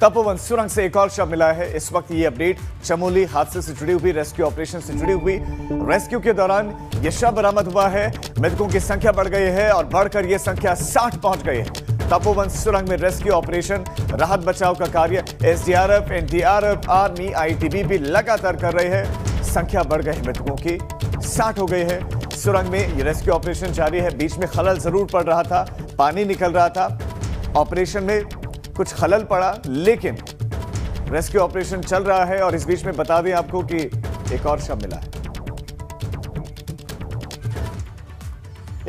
तपोवन सुरंग से एक और शव मिला है। इस वक्त ये अपडेट चमोली हादसे से जुड़ी हुई, रेस्क्यू ऑपरेशन से जुड़ी हुई। रेस्क्यू के दौरान ये शव बरामद हुआ है। मृतकों की संख्या बढ़ गई है और बढ़कर ये संख्या 60 पहुंच गई है। तपोवन सुरंग में रेस्क्यू ऑपरेशन, राहत बचाव का कार्य एसडीआरएफ, एनडीआरएफ, आर्मी, आईटीबीपी लगातार कर रहे हैं। संख्या बढ़ गई है, मृतकों की 60 हो गई है। सुरंग में ये रेस्क्यू ऑपरेशन जारी है। बीच में खलल जरूर पड़ रहा था, पानी निकल रहा था, ऑपरेशन में कुछ खलल पड़ा, लेकिन रेस्क्यू ऑपरेशन चल रहा है। और इस बीच में बता दें आपको कि एक और शव मिला है।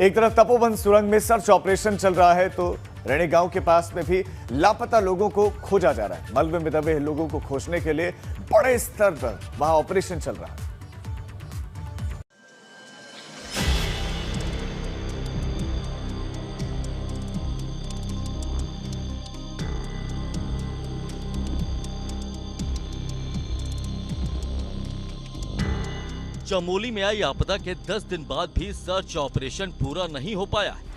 एक तरफ तपोवन सुरंग में सर्च ऑपरेशन चल रहा है, तो रैणी गांव के पास में भी लापता लोगों को खोजा जा रहा है। मलबे में दबे लोगों को खोजने के लिए बड़े स्तर पर वहां ऑपरेशन चल रहा है। चमोली में आई आपदा के 10 दिन बाद भी सर्च ऑपरेशन पूरा नहीं हो पाया है।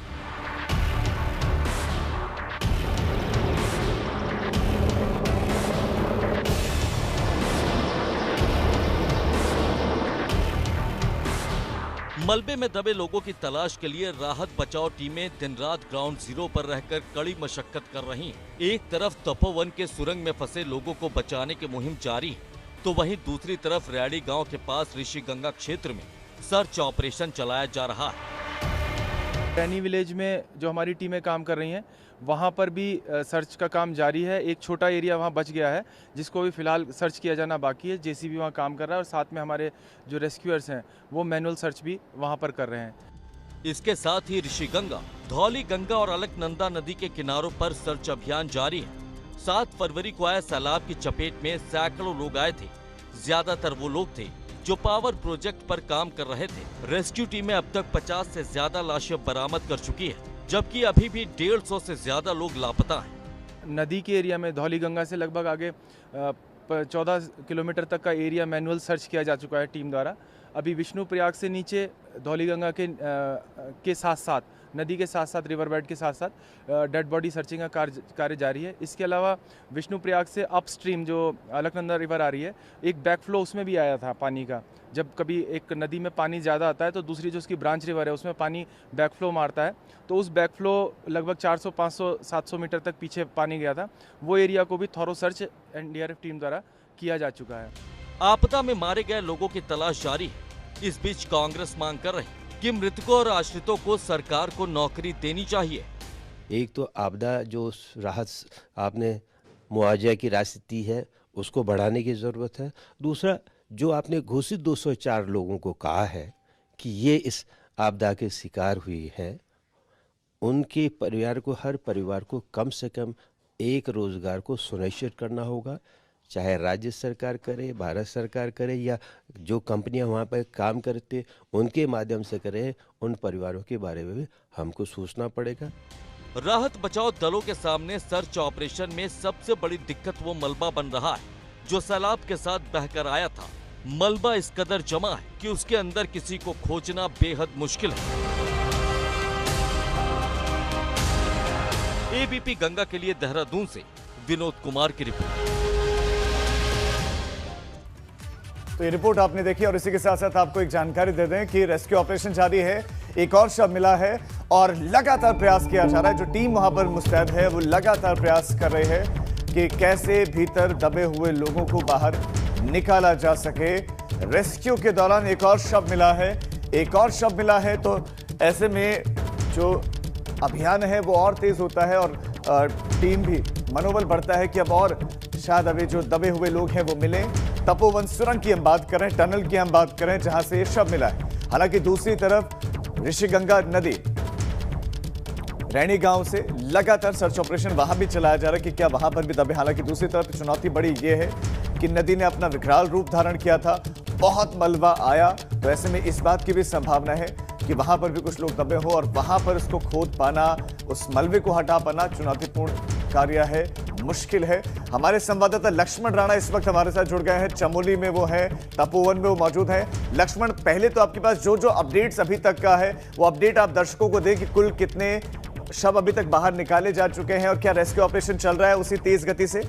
मलबे में दबे लोगों की तलाश के लिए राहत बचाव टीमें दिन रात ग्राउंड जीरो पर रहकर कड़ी मशक्कत कर रही हैं। एक तरफ तपोवन के सुरंग में फंसे लोगों को बचाने की मुहिम जारी है, तो वहीं दूसरी तरफ रैणी गांव के पास ऋषिगंगा क्षेत्र में सर्च ऑपरेशन चलाया जा रहा है। रैनी विलेज में जो हमारी टीमें काम कर रही हैं, वहां पर भी सर्च का काम जारी है। एक छोटा एरिया वहां बच गया है, जिसको भी फिलहाल सर्च किया जाना बाकी है। जेसीबी वहां काम कर रहा है और साथ में हमारे जो रेस्क्यूअर्स हैं वो मैनुअल सर्च भी वहां पर कर रहे हैं। इसके साथ ही ऋषिगंगा, धौली गंगा और अलकनंदा नदी के किनारों पर सर्च अभियान जारी है। 7 फरवरी को आए सैलाब की चपेट में सैकड़ों लोग आए थे। ज्यादातर वो लोग थे जो पावर प्रोजेक्ट पर काम कर रहे थे। रेस्क्यू टीमें अब तक 50 से ज्यादा लाशें बरामद कर चुकी है, जबकि अभी भी 150 से ज्यादा लोग लापता हैं। नदी के एरिया में धौली गंगा से लगभग आगे 14 किलोमीटर तक का एरिया मैनुअल सर्च किया जा चुका है टीम द्वारा। अभी विष्णु प्रयाग से नीचे धौली गंगा के साथ साथ, नदी के साथ साथ, रिवर बेड के साथ साथ डेड बॉडी सर्चिंग का कार्य जारी है। इसके अलावा विष्णु प्रयाग से अपस्ट्रीम जो अलकनंदा रिवर आ रही है, एक बैकफ्लो उसमें भी आया था पानी का। जब कभी एक नदी में पानी ज़्यादा आता है तो दूसरी जो उसकी ब्रांच रिवर है उसमें पानी बैकफ्लो मारता है, तो उस बैकफ्लो लगभग 400, 500, 700 मीटर तक पीछे पानी गया था। वो एरिया को भी थॉरो सर्च एनडीआरएफ टीम द्वारा किया जा चुका है। आपदा में मारे गए लोगों की तलाश जारी है। इस बीच कांग्रेस मांग कर रही कि मृतकों और आश्रितों को सरकार को नौकरी देनी चाहिए। एक तो आपदा जो राहत आपने मुआवजा की राशि दी है उसको बढ़ाने की ज़रूरत है। दूसरा, जो आपने घोषित 204 लोगों को कहा है कि ये इस आपदा के शिकार हुई हैं, उनके परिवार को, हर परिवार को कम से कम एक रोज़गार को सुनिश्चित करना होगा। चाहे राज्य सरकार करे, भारत सरकार करे, या जो कंपनियां वहाँ पर काम करते उनके माध्यम से करे, उन परिवारों के बारे में भी हमको सोचना पड़ेगा। राहत बचाव दलों के सामने सर्च ऑपरेशन में सबसे बड़ी दिक्कत वो मलबा बन रहा है जो सैलाब के साथ बहकर आया था। मलबा इस कदर जमा है कि उसके अंदर किसी को खोजना बेहद मुश्किल है। एबीपी गंगा के लिए देहरादून से विनोद कुमार की रिपोर्ट। तो ये रिपोर्ट आपने देखी, और इसी के साथ साथ आपको एक जानकारी दे दें कि रेस्क्यू ऑपरेशन जारी है। एक और शव मिला है और लगातार प्रयास किया जा रहा है। जो टीम वहां पर मुस्तैद है वो लगातार प्रयास कर रही है कि कैसे भीतर दबे हुए लोगों को बाहर निकाला जा सके। रेस्क्यू के दौरान एक और शव मिला है, एक और शव मिला है, तो ऐसे में जो अभियान है वो और तेज होता है और टीम भी मनोबल बढ़ता है कि अब और शायद अभी जो दबे हुए लोग हैं वो मिले। तपोवन सुरंग की हम बात करें, टनल की हम बात करें जहां से ये शव मिला है। हालांकि दूसरी तरफ ऋषिगंगा नदी, रैणी गांव से लगातार सर्च ऑपरेशन वहां भी चलाया जा रहा है कि क्या वहां पर भी दबे। हालांकि दूसरी तरफ चुनौती बड़ी ये है कि नदी ने अपना विकराल रूप धारण किया था, बहुत मलबा आया, तो ऐसे में इस बात की भी संभावना है कि वहां पर भी कुछ लोग दबे हो और वहां पर उसको खोद पाना, उस मलबे को हटा पाना चुनौतीपूर्ण कार्य है, मुश्किल है। हमारे संवाददाता लक्ष्मण राणा इस वक्त हमारे साथ जुड़ गए हैं। चमोली में वो है, तपोवन में वो मौजूद है। लक्ष्मण, पहले तो आपके पास जो अपडेट्स अभी तक का है वो अपडेट आप दर्शकों को दें कि कुल कितने शव अभी तक बाहर निकाले जा चुके हैं और क्या रेस्क्यू ऑपरेशन चल रहा है उसी तेज गति से?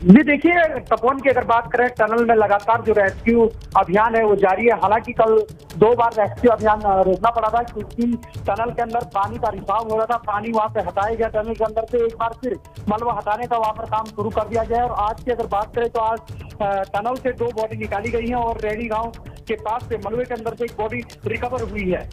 जी देखिए, तपोवन की अगर बात करें, टनल में लगातार जो रेस्क्यू अभियान है वो जारी है। हालांकि कल 2 बार रेस्क्यू अभियान रोकना पड़ा था क्योंकि टनल के अंदर पानी का रिसाव हो रहा था। पानी वहां से हटाया गया टनल के अंदर से, एक बार फिर मलबा हटाने का वहां पर काम शुरू कर दिया गया है। और आज की अगर बात करें तो आज टनल से 2 बॉडी निकाली गई है और रेडी गाँव के पास से मलबे के अंदर से एक बॉडी रिकवर हुई है।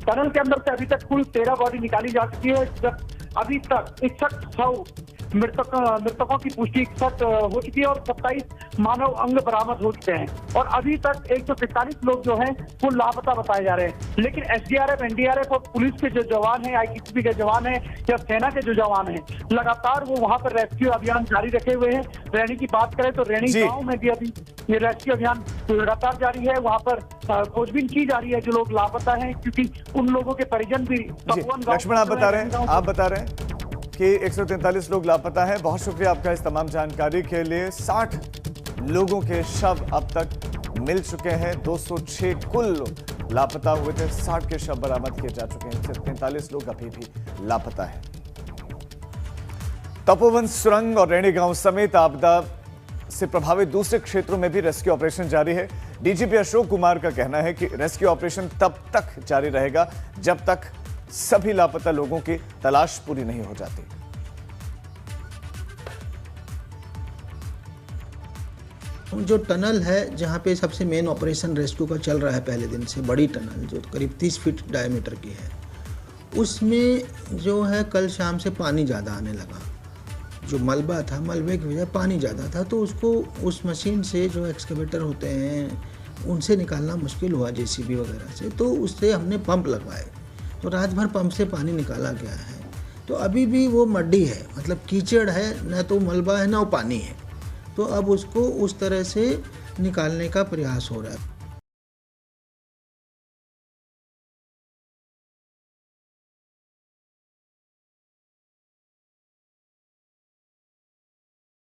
टनल के अंदर से अभी तक कुल 13 बॉडी निकाली जा चुकी है। जब अभी तक 61 मृतकों की पुष्टि 61 हो चुकी है और 27 मानव अंग बरामद हो चुके हैं। और अभी तक 145 लोग जो हैं वो लापता बताए जा रहे हैं। लेकिन एसडीआरएफ, एनडीआरएफ और पुलिस के जो जवान हैं, आईटीबीपी के जवान हैं या सेना के जो जवान हैं, लगातार वो वहां पर रेस्क्यू अभियान जारी रखे हुए हैं। रैनी की बात करें तो रैनी गाँव में भी अभी ये रेस्क्यू अभियान लगातार जारी है। वहां पर खोजबीन की जा रही है जो लोग लापता हैं, क्योंकि उन लोगों के परिजन भी लक्ष्मण आप बता रहे हैं कि 143 लोग लापता हैं। बहुत शुक्रिया आपका इस तमाम जानकारी के लिए। 60 लोगों के शव अब तक मिल चुके हैं। 206 कुल लापता हुए थे, 60 के शव बरामद किए जा चुके हैं। 143 लोग अभी भी लापता हैं। तपोवन सुरंग और रैनी गांव समेत आपदा से प्रभावित दूसरे क्षेत्रों में भी रेस्क्यू ऑपरेशन जारी है। डीजीपी अशोक कुमार का कहना है कि रेस्क्यू ऑपरेशन तब तक जारी रहेगा जब तक सभी लापता लोगों की तलाश पूरी नहीं हो जाती। जो टनल है जहाँ पे सबसे मेन ऑपरेशन रेस्क्यू का चल रहा है पहले दिन से, बड़ी टनल जो करीब 30 फीट डायमीटर की है, उसमें जो है कल शाम से पानी ज़्यादा आने लगा। जो मलबा था, मलबे की वजह पानी ज़्यादा था, तो उसको उस मशीन से जो एक्सकेवेटर होते हैं उनसे निकालना मुश्किल हुआ, जेसीबी वगैरह से। तो उससे हमने पंप लगवाए, तो रात भर पंप से पानी निकाला गया है। तो अभी भी वो मड्डी है, मतलब कीचड़ है, न तो मलबा है ना वो पानी है। तो अब उसको उस तरह से निकालने का प्रयास हो रहा है।